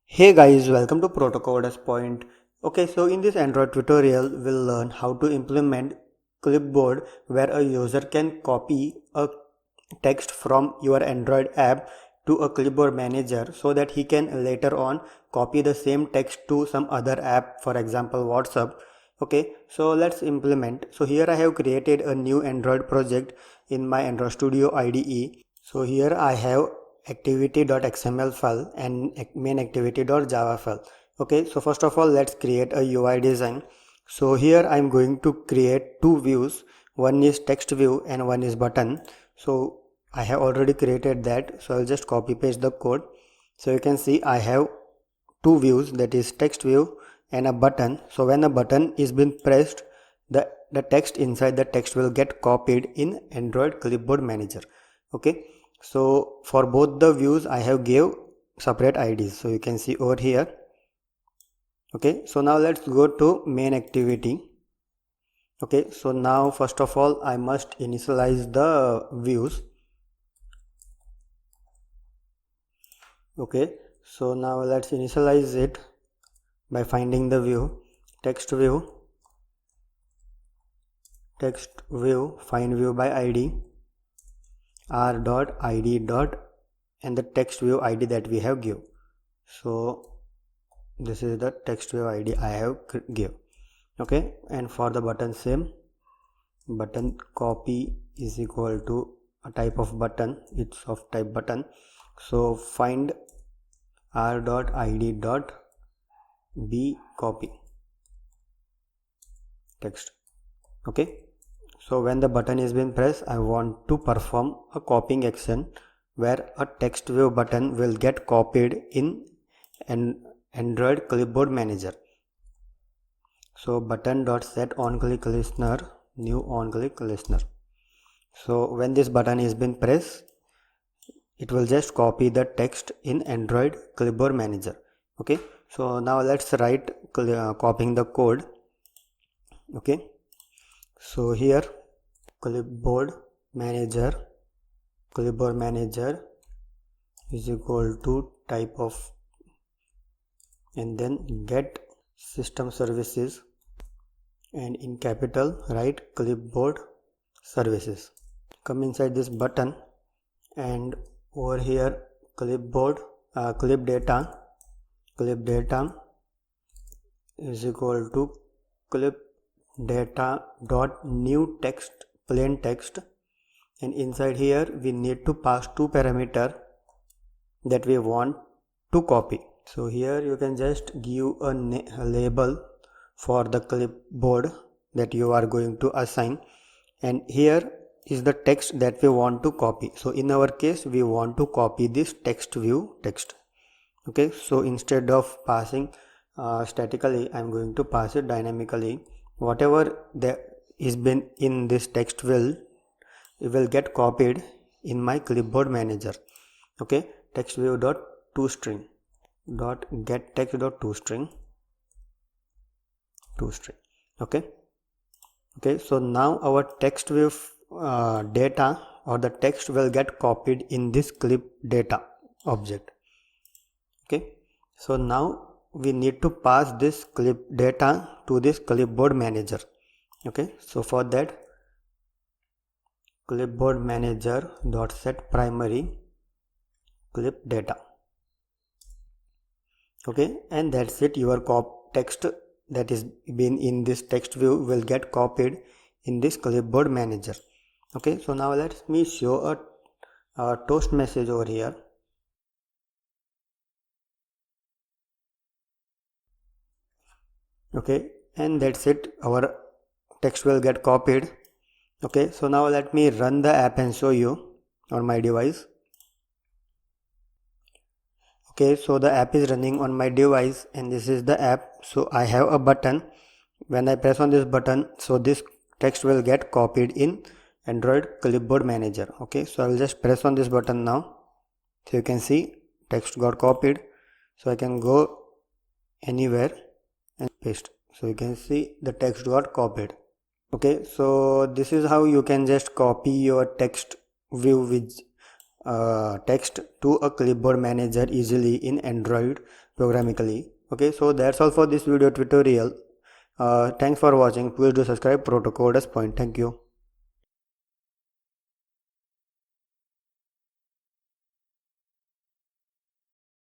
Hey guys, welcome to Proto Point. Okay, so in this Android tutorial, we'll learn how to implement Clipboard where a user can copy a text from your Android app to a Clipboard manager so that he can later on copy the same text to some other app, for example WhatsApp. Okay, so let's implement. So here I have created a new Android project in my Android Studio IDE. So here I have activity.xml file and main activity.java file. Okay, so first of all, let's create a UI design. So here I'm going to create two views. One is text view and one is button. So I have already created that, so I'll just copy paste the code. So you can see I have two views, that is text view and a button. So when a button is been pressed, the text inside the text will get copied in Android Clipboard Manager. Okay, so for both the views I have gave separate IDs, so you can see over here. Okay, so now let's go to main activity. Okay, so now first of all I must initialize the views. Okay, so now let's initialize it by finding the view, text view, find view by id, r dot id dot, and the text view id that we have give. So this is the text view id I have give. Okay, and for the button same, button copy is equal to a type of button, it's of type button. So find r dot id dot b copy text. Okay, so when the button is been pressed, I want to perform a copying action where a text view button will get copied in an Android Clipboard Manager. So button dot set on click listener, new on click listener. So when this button is been pressed, it will just copy the text in Android Clipboard Manager. Okay, so now let's write copying the code. Okay, so here clipboard manager is equal to type of, and then get system services, and in capital write clipboard services. Come inside this button, and over here clipboard clipData is equal to clipData dot new text, plain text, and inside here we need to pass two parameter that we want to copy. So here you can just give a label for the clipboard that you are going to assign, and here is the text that we want to copy. So in our case we want to copy this text view text. Okay, so instead of passing statically, I'm going to pass it dynamically. Whatever there is been in this text it will get copied in my clipboard manager. Okay, text view dot toString dot get text dot toString. Okay, so now our text view data or the text will get copied in this clipData object. Okay, so now we need to pass this clipData to this clipboard manager. Okay, so for that clipboard manager dot set primary clipData. Okay, and that's it, your text that is been in this text view will get copied in this clipboard manager. Okay, so now let me show a toast message over here. Okay, and that's it, our text will get copied. Okay, so now let me run the app and show you on my device. Okay, so the app is running on my device and this is the app. So I have a button. When I press on this button, so this text will get copied in Android Clipboard Manager. Okay, so I will just press on this button now. So you can see text got copied. So I can go anywhere and paste. So you can see the text got copied. Okay, so this is how you can just copy your text view with text to a clipboard manager easily in Android programmatically. Okay, so that's all for this video tutorial. Thanks for watching. Please do subscribe Proto Coders Point. Thank you.